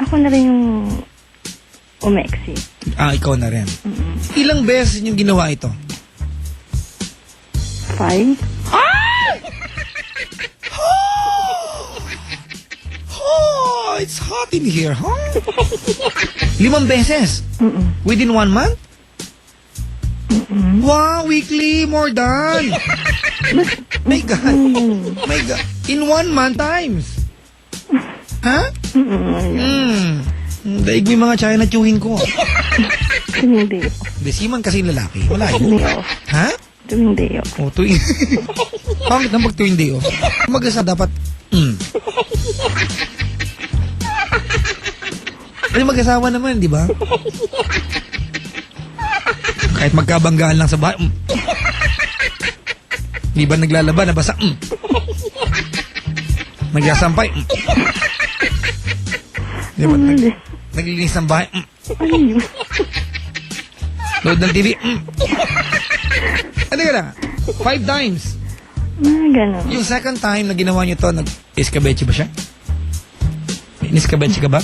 Ako na rin yung umeksi. Ikaw na rin. Ilang beses yung ginawa ito? 5? Oh, it's hot in here, huh? 5 beses? Within 1 month? Wow, weekly, more than. My God. My God. In 1 month times. Ha? Daig mo yung mga China chewing ko. Hindi. Desiman kasi yung lalaki. Wala yun. Hindi ako. Ha? Tuwing day off. O, tuwing... Pangit na pag tuwing day off. Mag-asa dapat... Kasi mag-asawa naman, di ba? Kahit magkabanggaan lang sa bahay. Di ba naglalaba, nabasa? Nagsasampay. Di ba? Naglilinis ng bahay. Ano yun? Load ng TV. Ano ka na? 5 times. Gano'n. Yung second time na ginawa niyo to, nag-iskabeche ba siya? Iskabeche ka ba?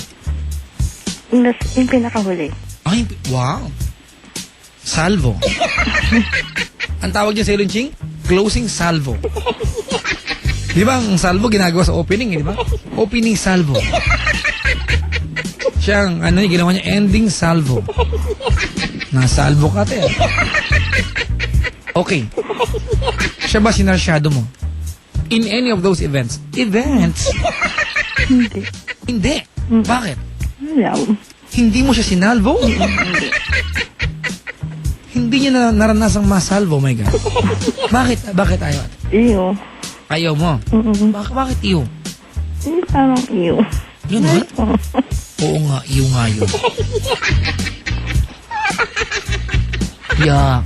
Yung pinakahuli. Ay, wow. Salvo. Ang tawag niya sa Ilunching? Closing salvo. Di ba ang salvo ginagawa sa opening, di ba? Opening salvo. Siyang, ginawa niya ending salvo. Nasalvo ka, te. Okay. Siya ba sinarsyado mo? In any of those events? Events? Hindi. Hindi. Bakit? Wala. Hindi mo siya sinalvo? Hindi niya naranasang masalvo, my God. Bakit ayaw? Iyo. Ayaw mo? Bakit iyo? Hindi parang iyo. Yun ha? Oo nga, iyo nga yun. Yak.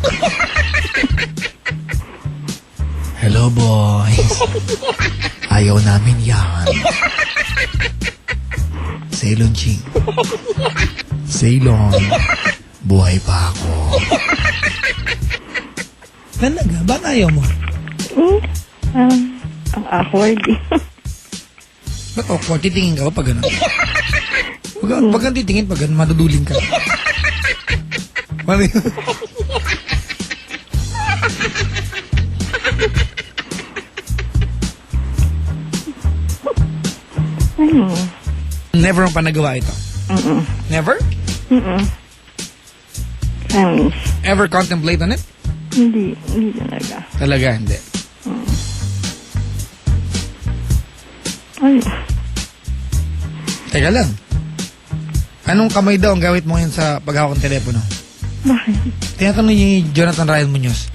Hello, boys. Ayaw namin yan. Ceylon Ching. Ceylon. Buhay pa ako. Talaga? Ba't ayaw mo? Ang awkward eh. Ba't awkward? Titingin ka ba pag gano'n? Pag kang titingin pag gano'n, maduduling ka. Ano yun? Never mo pa nagawa ito? Never? Promise. Ever contemplate on it? Hindi talaga. Talaga, hindi. Ay, Teka lang. Anong kamay daw ang gawit mo ngayon sa paghawak ng telepono? bakit? Tinatanong ni Jonathan Ryan Munoz.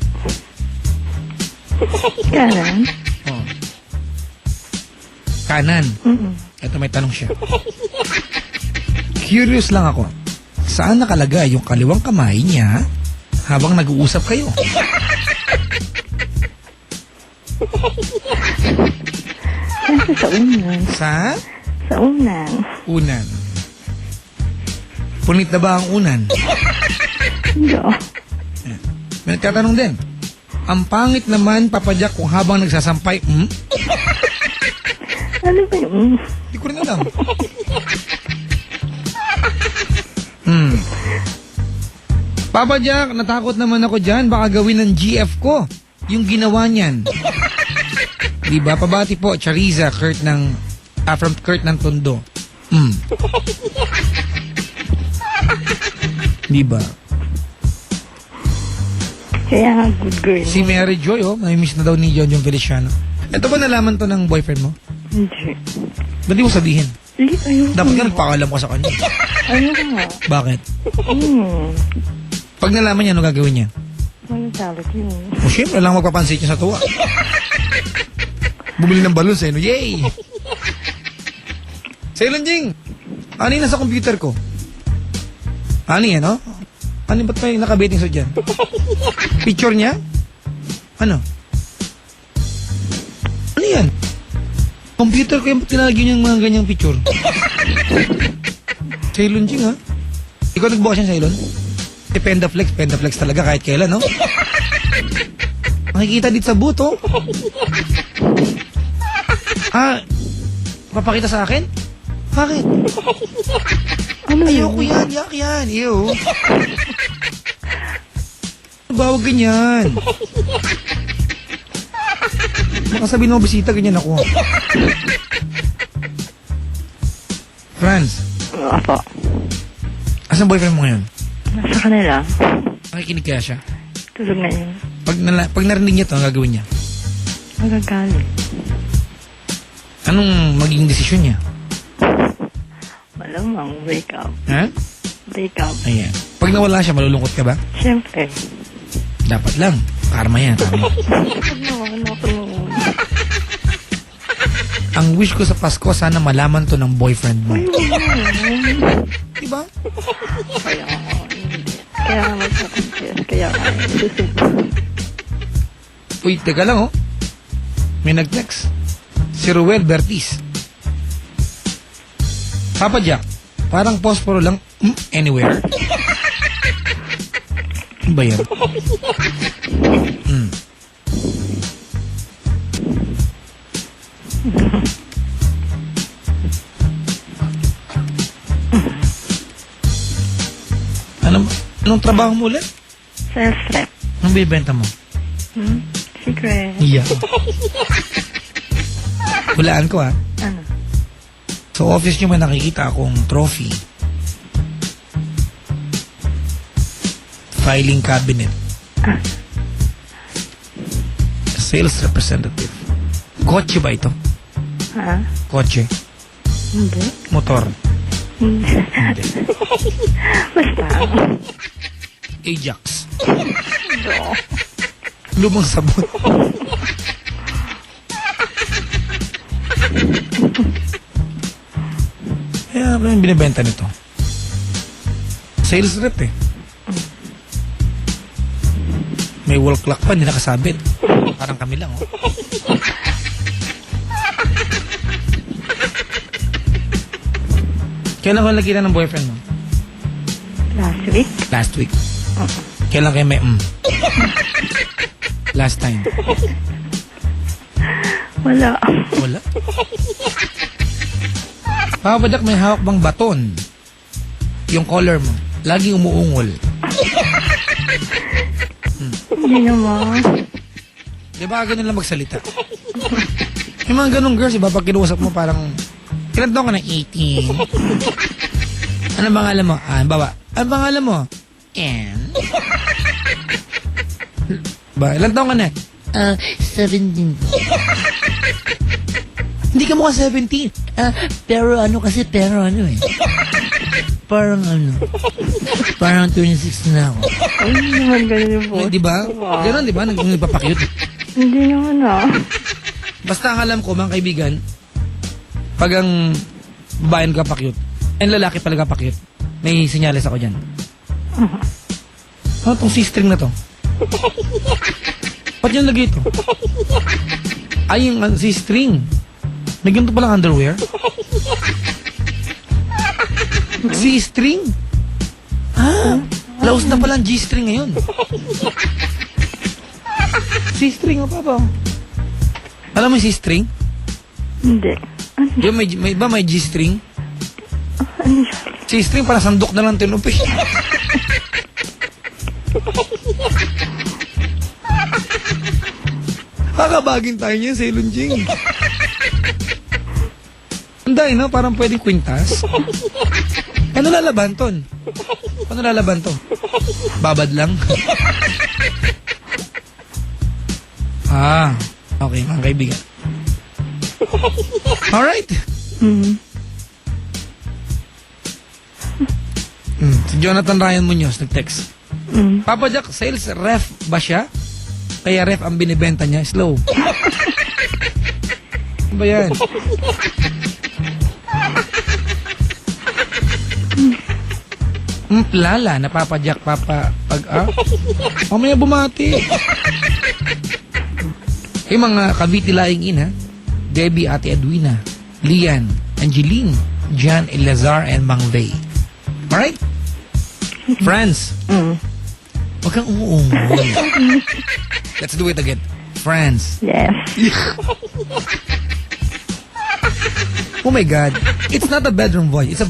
Kanan? Oh. Kanan. Ito may tanong siya. Curious lang ako. Saan nakalagay yung kaliwang kamay niya habang nag-uusap kayo? Kasi sa unan. Sa Sa unan. unan. Punit na ba ang unan? Hindi. May nagtatanong din. Ang pangit naman, Papa Jack, kung habang nagsasampay, Ano ba yun? Hindi ko rin alam. Papa Jack, natakot naman ako dyan. Baka gawin ng GF ko yung ginawa niyan. Diba? Pabati po, Chariza, from Kurt ng Tondo. Diba? Kaya nga good girl. Si Mary Joy, may-miss na daw ni John Feliciano. Ito ba nalaman to ng boyfriend mo? Hindi. Ba't di mo sabihin? Ayun. Dapat nga nagpakalam ka sa kanya. Ano nga? Bakit? Pag nalaman niya, ano gagawin niya? Walang talent yun. O syempre lang magpapansin niya sa tuwa. Bumili ng balloons no? Yay! Ceylon Jing! Ano yung nasa computer ko? Ano yan, no? Ano ba't may nakabeting sa dyan? Picture niya? Ano? Ano yan? Computer ko yung tinalagyan yung mga ganyang picture. Ceylon Jing, ha? Ikaw nagbukas yan, Ceylon? Si Pendaflex talaga kahit kailan, no? Makikita dito sa buto. Papakita sa akin? Bakit? Ano Ayoko yun? yan, yak yan. Ew. Bawag ganyan. Baka sabihin mo, bisita, ganyan ako. Franz, Apo. asan boyfriend mo ngayon? Nasa kanila. Nakikinig kaya siya? Tulog na yun. Pag narinig niya to, ang gagawin niya? Magagalit. Anong magiging desisyon niya? Malamang break up. Ha? Break up. Ayan. Pag nawala siya, malulungkot ka ba? Siyempre. Dapat lang. Karma yan, karma. Huwag naman ako noon. Ang wish ko sa Pasko, sana malaman to ng boyfriend mo. Diba? Kaya nga, hindi. Kaya nga magpapampiyas. Kaya nga, susunod. Uy, teka lang oh. May nag-text. Si Ruel Bertis. Papa Jack, parang posporo lang anywhere. Ano ba yan? Anong trabaho mo ulit? Sales rep. Anong bibenta mo? Secret. Yeah. Hulaan ko Ano? Sa office nyo may nakikita akong trophy. Filing cabinet. Sales representative. Kotse ba ito? Ha? Kotse? Hindi. Motor? Hindi. Hindi. Basta. Ajax? Do. Lumang sabon? Kaya ano yung binibenta nito? Sales rep eh. May wall clock pa, hindi nakasabit. Parang kami lang, oh. Kailan ko nakita ng boyfriend mo? Last week? Last week. Kailan kayo may Last time. Wala. Wala. Papadak, may hawak bang baton? Yung collar mo. Laging umuungol. Hindi naman. Di ba ganun lang magsalita? Yung mga ganun girls, iba pag kinuusap mo parang, ilan taon ka na? 18. Ano pangalan mo? Bawa. Ano pangalan mo? Ann. Ba, ilan taon ka na? 17. Hindi ka mukha 17. Pero ano eh. Parang 26 na ako. Ay, hindi naman ganun yung boss. Di ba? Wow. Ganun, di ba? Nagpapakyut. Hindi naman Basta ang alam ko, mga kaibigan, pag ang babae nagpapakyut, ang lalaki pala nagpapakyut, may senyales ako dyan. Ano tong C-string na to? Ba't yung lagi ito? Ay, yung C-string. Nagyan to palang underwear? C-string? Laos na pala ang G-string ngayon. C-string o papa? Alam mo yung C-string? Hindi. Yung may G-string? Ano siya? C-string para sandok na lang tinupi. Kakabagin tayo niya sa Ilunjing. Anday, no? Parang pwedeng kwintas. Ano lalaban, Ton? Ano lalaban to? Babad lang? Okay, mga kaibigan. Alright. Si Jonathan Ryan Munoz nag-text. Papa Jack, sales ref ba siya? Kaya ref ang binibenta niya. Slow. Ano ba yan? Lala na Papa Jack, Papa mamaya bumati. Yung mga Cavite Lying In, ha? Debbie, Ate Edwina, Lian, Angeline, Jan, Elazar, and Mang Vey. Alright? Friends. Huwag kang umuungol. Let's do it again. Friends. Yes. Oh my God. It's not a bedroom voice. It's a